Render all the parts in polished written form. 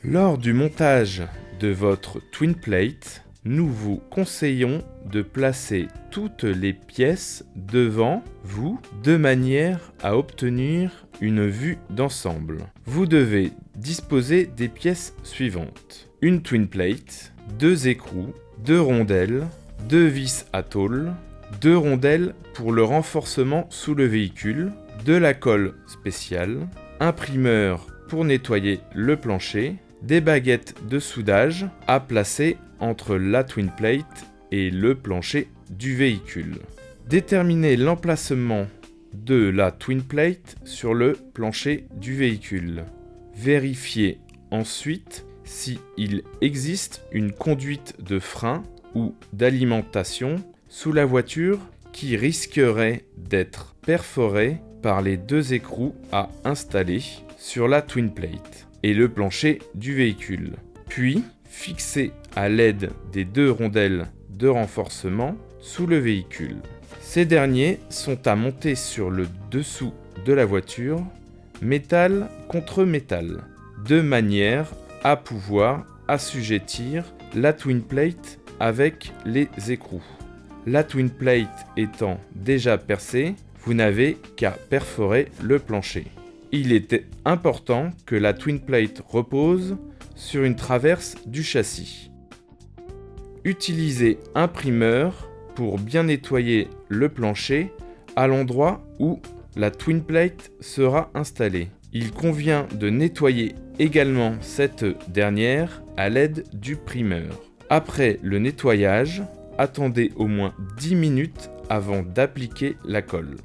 Lors du montage de votre twin plate, nous vous conseillons de placer toutes les pièces devant vous de manière à obtenir une vue d'ensemble. Vous devez disposer des pièces suivantes: une twin plate, 2 écrous, 2 rondelles, 2 vis à tôle, 2 rondelles pour le renforcement sous le véhicule, de la colle spéciale, un primeur pour nettoyer le plancher, des baguettes de soudage à placer entre la twin plate et le plancher du véhicule. Déterminez l'emplacement de la twin plate sur le plancher du véhicule. Vérifiez ensuite s'il existe une conduite de frein ou d'alimentation sous la voiture qui risquerait d'être perforée par les 2 écrous à installer sur la twin plate et le plancher du véhicule. Puis, fixez à l'aide des 2 rondelles de renforcement sous le véhicule. Ces derniers sont à monter sur le dessous de la voiture, métal contre métal, de manière à pouvoir assujettir la twin plate avec les écrous. La twin plate étant déjà percée, vous n'avez qu'à perforer le plancher. Il était important que la twin plate repose sur une traverse du châssis. Utilisez un primeur pour bien nettoyer le plancher à l'endroit où la twin plate sera installée. Il convient de nettoyer également cette dernière à l'aide du primeur. Après le nettoyage, attendez au moins 10 minutes avant d'appliquer la colle.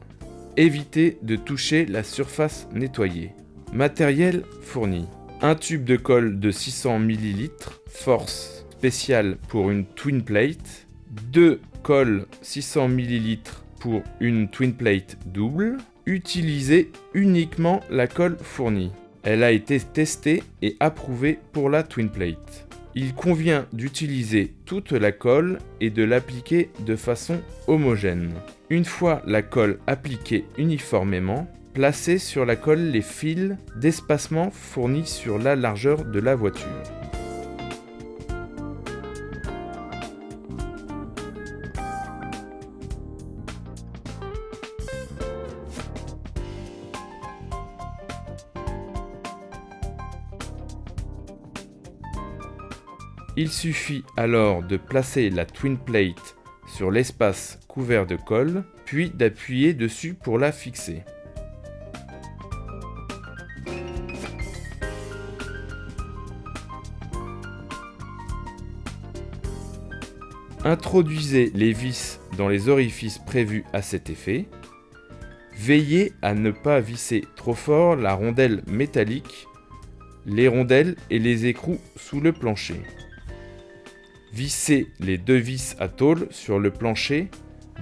Évitez de toucher la surface nettoyée. Matériel fourni: un tube de colle de 600 ml, force spéciale pour une twin plate, 2 colles 600 ml pour une twin plate double. Utilisez uniquement la colle fournie. Elle a été testée et approuvée pour la twin plate. Il convient d'utiliser toute la colle et de l'appliquer de façon homogène. Une fois la colle appliquée uniformément, placez sur la colle les fils d'espacement fournis sur la largeur de la voiture. Il suffit alors de placer la twin plate sur l'espace couvert de colle, puis d'appuyer dessus pour la fixer. Introduisez les vis dans les orifices prévus à cet effet. Veillez à ne pas visser trop fort la rondelle métallique, les rondelles et les écrous sous le plancher. Vissez les 2 vis à tôle sur le plancher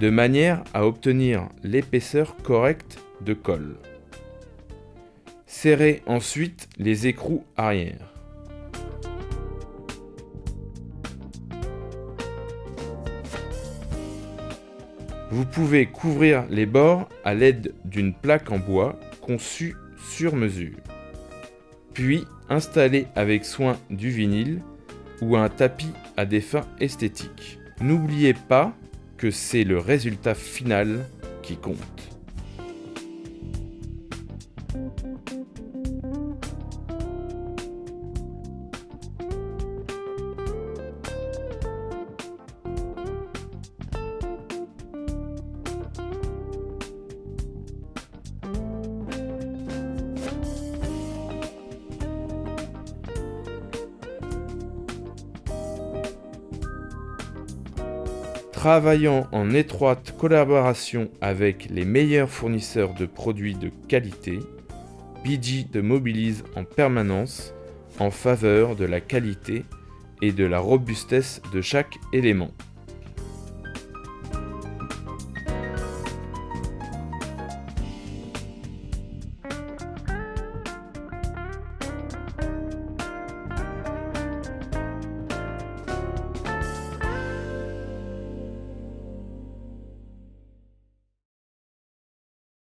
de manière à obtenir l'épaisseur correcte de colle. Serrez ensuite les écrous arrière. Vous pouvez couvrir les bords à l'aide d'une plaque en bois conçue sur mesure. Puis installez avec soin du vinyle ou un tapis à des fins esthétiques. N'oubliez pas que c'est le résultat final qui compte. Travaillant en étroite collaboration avec les meilleurs fournisseurs de produits de qualité, BG te mobilise en permanence en faveur de la qualité et de la robustesse de chaque élément.